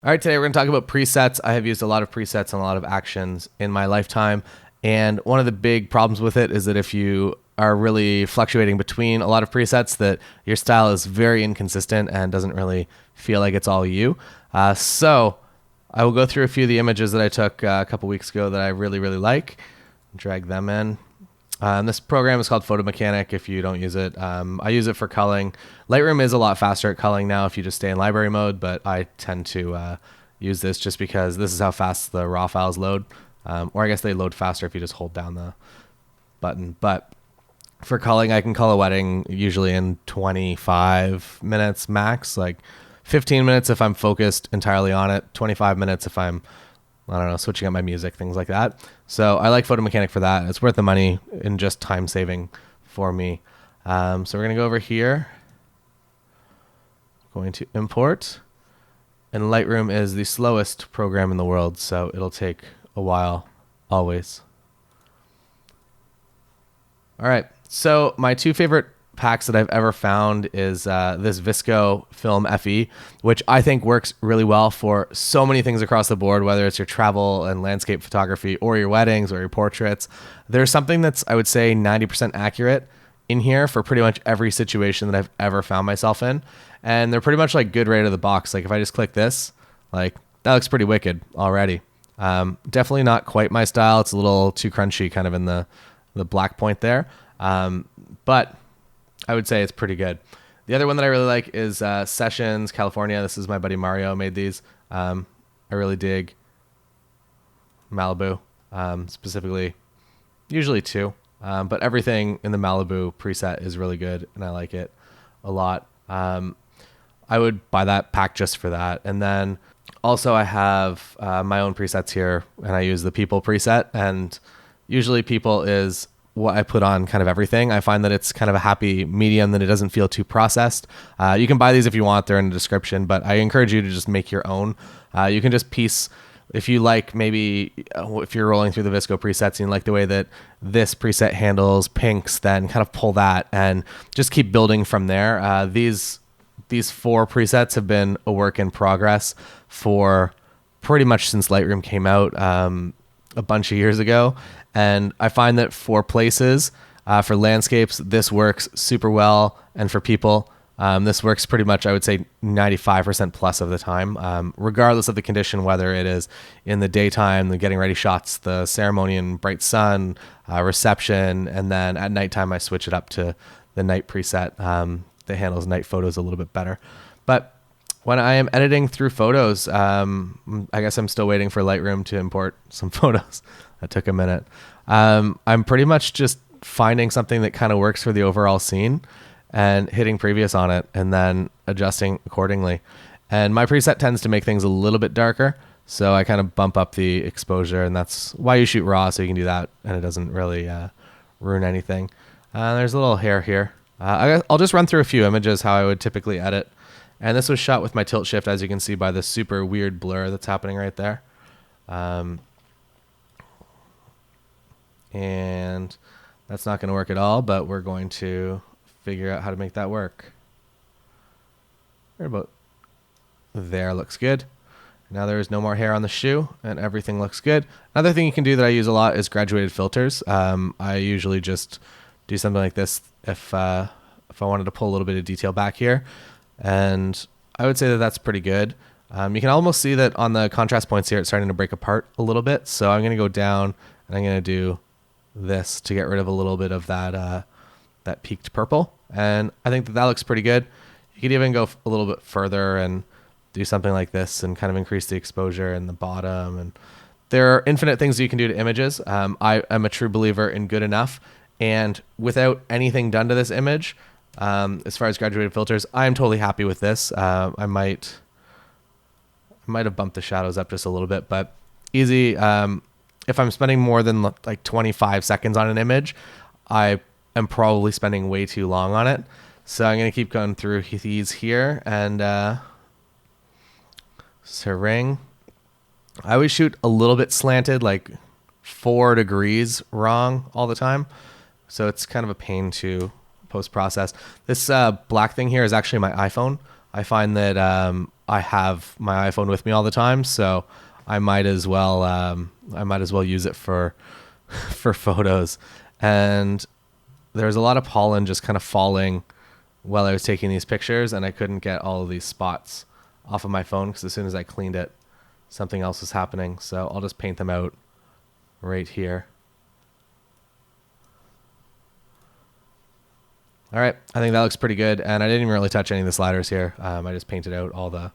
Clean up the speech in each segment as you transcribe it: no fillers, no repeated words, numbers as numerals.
All right, today we're going to talk about presets. I have used a lot of presets and a lot of actions in my lifetime. And one of the big problems with it is that if you are really fluctuating between a lot of presets, that your style is very inconsistent and doesn't really feel like it's all you. So I will go through a few of the images that I took a couple weeks ago that I really, really like. Drag them in. This program is called Photo Mechanic if you don't use it. I use it for culling. Lightroom is a lot faster at culling now if you just stay in library mode, but I tend to use this just because this is how fast the raw files load. Or I guess they load faster if you just hold down the button. But for culling, I can cull a wedding usually in 25 minutes max, like 15 minutes if I'm focused entirely on it, 25 minutes if I'm switching up my music, things like that. So I like Photo Mechanic for that. It's worth the money and just time saving for me. So we're going to go over here, going to import, and Lightroom is the slowest program in the world, so it'll take a while always. All right, so my two favorite packs that I've ever found is this VSCO Film FE, which I think works really well for so many things across the board, whether it's your travel and landscape photography or your weddings or your portraits. There's something that's, I would say, 90% accurate in here for pretty much every situation that I've ever found myself in. And they're pretty much like good right out of the box. Like if I just click this, like that looks pretty wicked already. Definitely not quite my style. It's a little too crunchy kind of in the black point there. But I would say it's pretty good. The other one that I really like is Sessions California. This is my buddy Mario made these. I really dig Malibu, specifically, usually two. But everything in the Malibu preset is really good, and I like it a lot. I would buy that pack just for that. And then also I have my own presets here, and I use the People preset. And usually People is what I put on kind of everything. I find that it's kind of a happy medium, that it doesn't feel too processed. You can buy these if you want, they're in the description, but I encourage you to just make your own. You can just piece, if you like, maybe if you're rolling through the VSCO presets and you like the way that this preset handles pinks, then kind of pull that and just keep building from there. These four presets have been a work in progress for pretty much since Lightroom came out a bunch of years ago. And I find that for places, for landscapes, this works super well. And for people, this works pretty much, I would say, 95% plus of the time, regardless of the condition, whether it is in the daytime, the getting ready shots, the ceremony in bright sun, reception, and then at nighttime, I switch it up to the night preset that handles night photos a little bit better. But when I am editing through photos, I guess I'm still waiting for Lightroom to import some photos. That took a minute. I'm pretty much just finding something that kind of works for the overall scene and hitting previous on it and then adjusting accordingly. And my preset tends to make things a little bit darker, so I kind of bump up the exposure, and that's why you shoot RAW, so you can do that and it doesn't really ruin anything. There's a little hair here. I'll just run through a few images how I would typically edit. And this was shot with my tilt shift, as you can see by this super weird blur that's happening right there. And that's not going to work at all, but we're going to figure out how to make that work. Right about there, looks good. Now there is no more hair on the shoe and everything looks good. Another thing you can do that I use a lot is graduated filters. I usually just do something like this if I wanted to pull a little bit of detail back here. And I would say that that's pretty good. You can almost see that on the contrast points here, it's starting to break apart a little bit. So I'm going to go down and I'm going to do this to get rid of a little bit of that that peaked purple. And I think that looks pretty good. You could even go a little bit further and do something like this and kind of increase the exposure in the bottom. And there are infinite things you can do to images. I am a true believer in good enough. And without anything done to this image, as far as graduated filters, I am totally happy with this. I might have bumped the shadows up just a little bit, but easy. If I'm spending more than like 25 seconds on an image, I am probably spending way too long on it. So I'm going to keep going through these here and Sering. I always shoot a little bit slanted, like 4 degrees wrong all the time. So it's kind of a pain to post-process. This black thing here is actually my iPhone. I find that I have my iPhone with me all the time, so I might as well use it for for photos. And there's a lot of pollen just kind of falling while I was taking these pictures, and I couldn't get all of these spots off of my phone because as soon as I cleaned it, something else was happening. So I'll just paint them out right here. All right, I think that looks pretty good, and I didn't even really touch any of the sliders here. I just painted out all the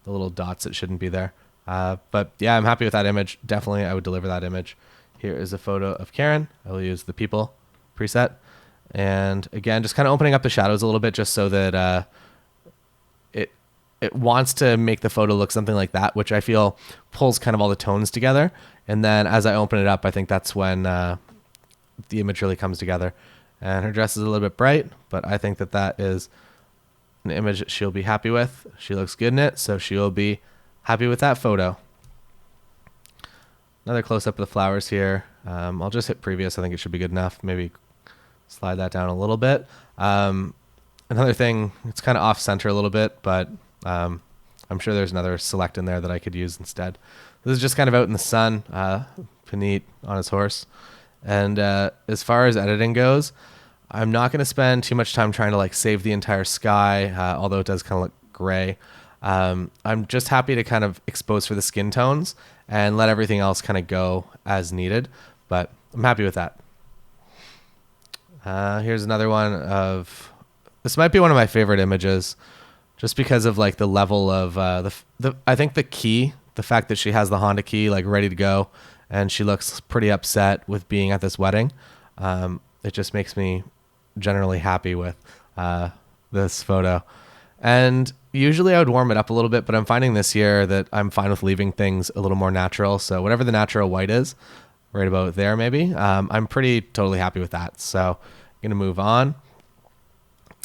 little dots that shouldn't be there. But yeah, I'm happy with that image. Definitely, I would deliver that image. Here is a photo of Karen. I will use the people preset. And again, just kind of opening up the shadows a little bit just so that it wants to make the photo look something like that, which I feel pulls kind of all the tones together. And then as I open it up, I think that's when the image really comes together. And her dress is a little bit bright, but I think that that is an image that she'll be happy with. She looks good in it, so she will be happy with that photo. Another close-up of the flowers here. I'll just hit previous. I think it should be good enough. Maybe slide that down a little bit. Another thing, it's kind of off-center a little bit, but I'm sure there's another select in there that I could use instead. This is just kind of out in the sun, Puneet on his horse. And as far as editing goes, I'm not going to spend too much time trying to like save the entire sky, although it does kind of look gray. I'm just happy to kind of expose for the skin tones and let everything else kind of go as needed, but I'm happy with that. Here's another one of, this might be one of my favorite images just because of like the level of I think the fact that she has the Honda key like ready to go and she looks pretty upset with being at this wedding. It just makes me generally happy with this photo. And usually I would warm it up a little bit, but I'm finding this year that I'm fine with leaving things a little more natural. So whatever the natural white is, right about there maybe, I'm pretty totally happy with that. So I'm going to move on.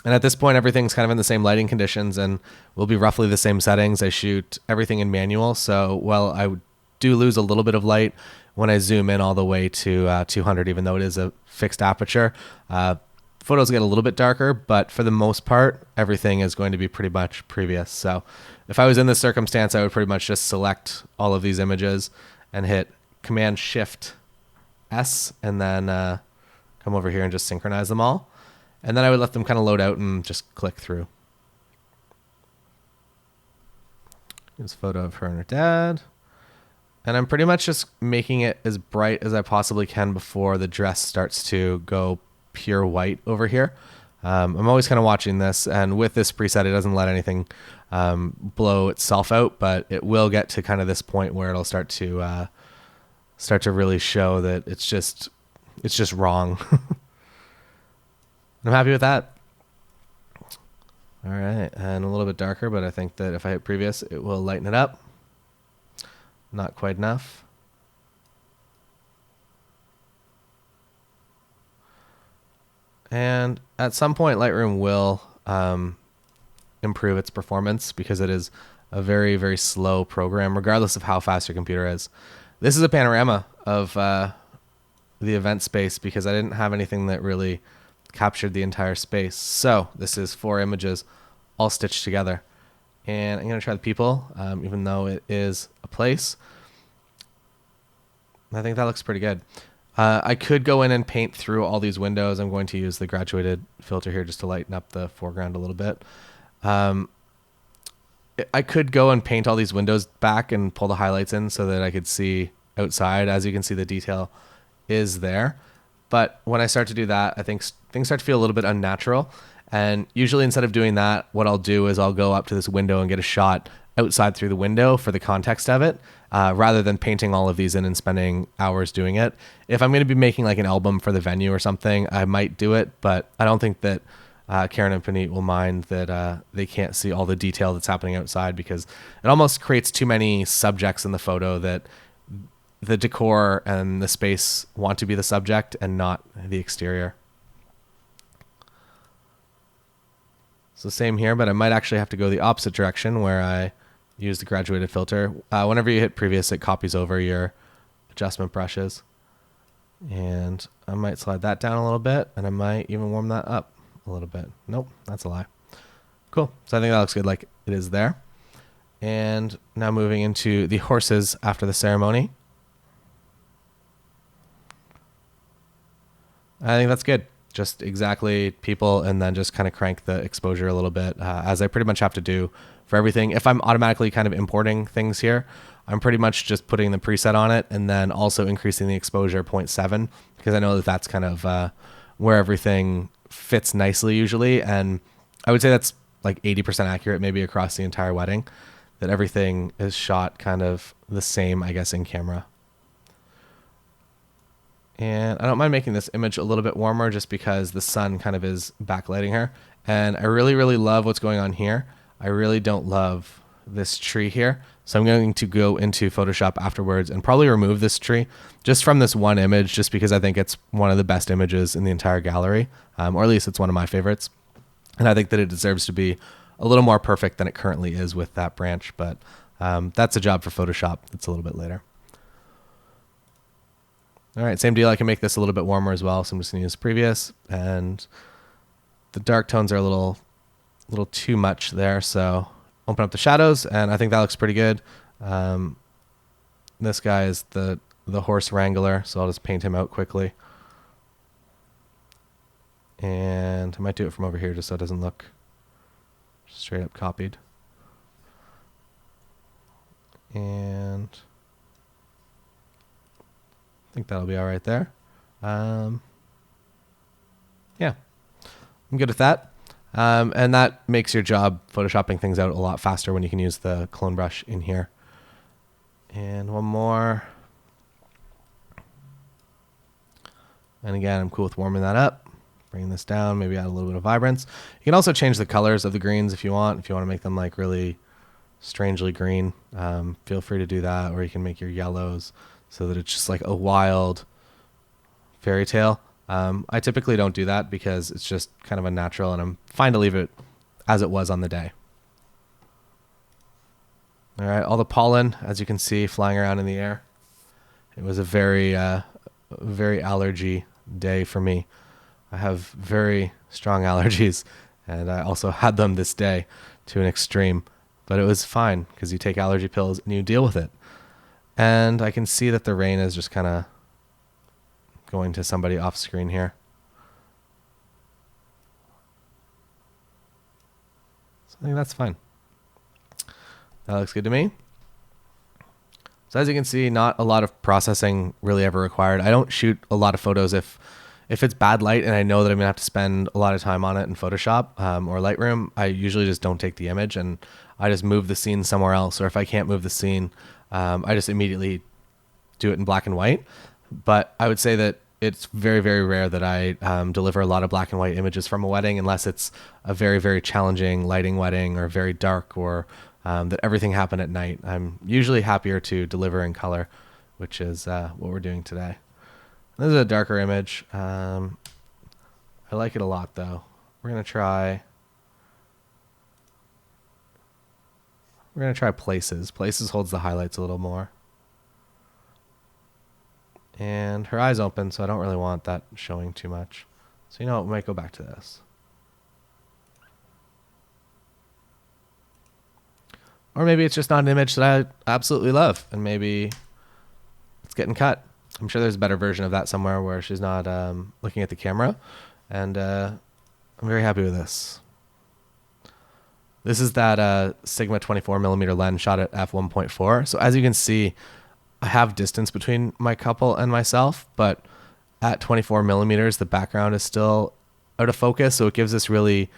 And at this point, everything's kind of in the same lighting conditions and will be roughly the same settings. I shoot everything in manual. So while I do lose a little bit of light when I zoom in all the way to 200, even though it is a fixed aperture, photos get a little bit darker, but for the most part, everything is going to be pretty much previous. So if I was in this circumstance, I would pretty much just select all of these images and hit Command-Shift-S and then come over here and just synchronize them all. And then I would let them kind of load out and just click through. Here's a photo of her and her dad. And I'm pretty much just making it as bright as I possibly can before the dress starts to go pure white over here. I'm always kind of watching this, and with this preset, it doesn't let anything blow itself out, but it will get to kind of this point where it'll start to really show that it's just wrong. I'm happy with that. All right, and a little bit darker, but I think that if I hit previous, it will lighten it up. Not quite enough. And at some point, Lightroom will improve its performance because it is a very, very slow program, regardless of how fast your computer is. This is a panorama of the event space because I didn't have anything that really captured the entire space. So this is 4 images all stitched together. And I'm going to try the people, even though it is a place. I think that looks pretty good. I could go in and paint through all these windows. I'm going to use the graduated filter here just to lighten up the foreground a little bit. I could go and paint all these windows back and pull the highlights in so that I could see outside. As you can see, the detail is there. But when I start to do that, I think things start to feel a little bit unnatural. And usually instead of doing that, what I'll do is I'll go up to this window and get a shot outside through the window for the context of it, rather than painting all of these in and spending hours doing it. If I'm going to be making like an album for the venue or something, I might do it, but I don't think that Karen and Puneet will mind that they can't see all the detail that's happening outside, because it almost creates too many subjects in the photo that the decor and the space want to be the subject and not the exterior. So same here, but I might actually have to go the opposite direction where I use the graduated filter. Whenever you hit previous, it copies over your adjustment brushes. And I might slide that down a little bit, and I might even warm that up a little bit. Nope, that's a lie. Cool. So I think that looks good like it is there. And now moving into the horses after the ceremony. I think that's good. Just exactly people, and then just kind of crank the exposure a little bit, as I pretty much have to do for everything. If I'm automatically kind of importing things here, I'm pretty much just putting the preset on it and then also increasing the exposure 0.7, because I know that that's kind of where everything fits nicely usually. And I would say that's like 80% accurate maybe across the entire wedding, that everything is shot kind of the same, I guess, in camera. And I don't mind making this image a little bit warmer just because the sun kind of is backlighting her. And I really, really love what's going on here. I really don't love this tree here. So I'm going to go into Photoshop afterwards and probably remove this tree just from this one image, just because I think it's one of the best images in the entire gallery, or at least it's one of my favorites. And I think that it deserves to be a little more perfect than it currently is with that branch. But that's a job for Photoshop. It's a little bit later. All right, same deal. I can make this a little bit warmer as well. So I'm just going to use previous, and the dark tones are a little too much there. So open up the shadows, and I think that looks pretty good. This guy is the horse wrangler, so I'll just paint him out quickly. And I might do it from over here just so it doesn't look straight up copied. And I think that'll be all right there. Yeah, I'm good with that. And that makes your job photoshopping things out a lot faster when you can use the clone brush in here. And one more. And again, I'm cool with warming that up. Bring this down, maybe add a little bit of vibrance. You can also change the colors of the greens if you want. If you want to make them like really strangely green, feel free to do that. Or you can make your yellows so that it's just like a wild fairy tale. I typically don't do that because it's just kind of unnatural, and I'm fine to leave it as it was on the day. All right, all the pollen, as you can see, flying around in the air. It was a very allergy day for me. I have very strong allergies, and I also had them this day to an extreme, but it was fine because you take allergy pills and you deal with it. And I can see that the rain is just kind of going to somebody off screen here. So I think that's fine. That looks good to me. So as you can see, not a lot of processing really ever required. I don't shoot a lot of photos if it's bad light and I know that I'm gonna have to spend a lot of time on it in Photoshop or Lightroom. I usually just don't take the image and I just move the scene somewhere else. Or if I can't move the scene, I just immediately do it in black and white. But I would say that it's very, very rare that I deliver a lot of black and white images from a wedding unless it's a very, very challenging lighting wedding or very dark, or that everything happened at night. I'm usually happier to deliver in color, which is what we're doing today. This is a darker image. I like it a lot though. We're going to try Places. Places holds the highlights a little more. And her eye's open, so I don't really want that showing too much. So you know what, we might go back to this. Or maybe it's just not an image that I absolutely love, and maybe it's getting cut. I'm sure there's a better version of that somewhere where she's not looking at the camera. And I'm very happy with this. This is that Sigma 24mm lens shot at f1.4. So as you can see, I have distance between my couple and myself, but at 24mm, the background is still out of focus. So it gives this really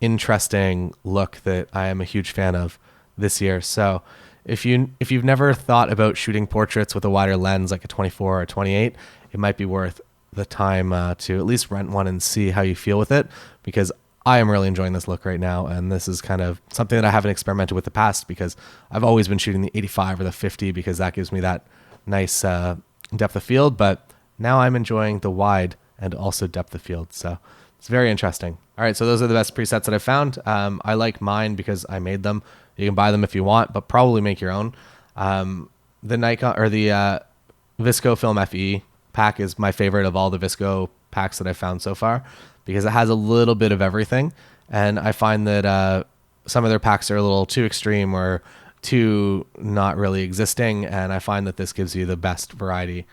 interesting look that I am a huge fan of this year. So if you've never thought about shooting portraits with a wider lens, like a 24 or 28, it might be worth the time to at least rent one and see how you feel with it, because I am really enjoying this look right now. And this is kind of something that I haven't experimented with in the past, because I've always been shooting the 85 or the 50 because that gives me that nice depth of field. But now I'm enjoying the wide and also depth of field. So it's very interesting. All right, so those are the best presets that I've found. I like mine because I made them. You can buy them if you want, but probably make your own. The Nikon or the Visco Film FE pack is my favorite of all the Visco packs that I've found so far, because it has a little bit of everything. And I find that some of their packs are a little too extreme or too not really existing. And I find that this gives you the best variety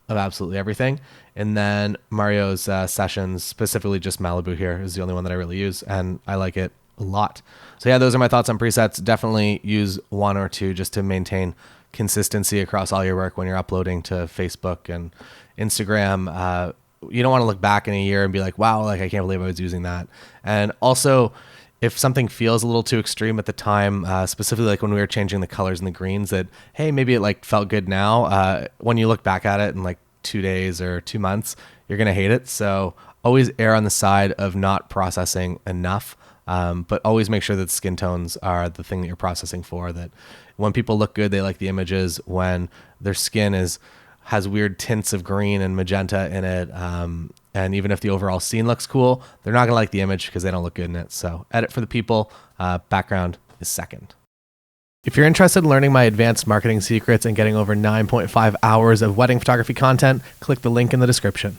of absolutely everything. And then Mario's Sessions, specifically just Malibu here, is the only one that I really use, and I like it a lot. So yeah, those are my thoughts on presets. Definitely use one or two just to maintain consistency across all your work when you're uploading to Facebook and Instagram. You don't want to look back in a year and be like, wow, like I can't believe I was using that. And also, if something feels a little too extreme at the time, specifically like when we were changing the colors and the greens, that, hey, maybe it like felt good now. When you look back at it in like 2 days or 2 months, you're going to hate it. So always err on the side of not processing enough. But always make sure that skin tones are the thing that you're processing for, that when people look good, they like the images. When their skin has weird tints of green and magenta in it, and even if the overall scene looks cool, they're not going to like the image because they don't look good in it. So edit for the people. Background is second. If you're interested in learning my advanced marketing secrets and getting over 9.5 hours of wedding photography content, click the link in the description.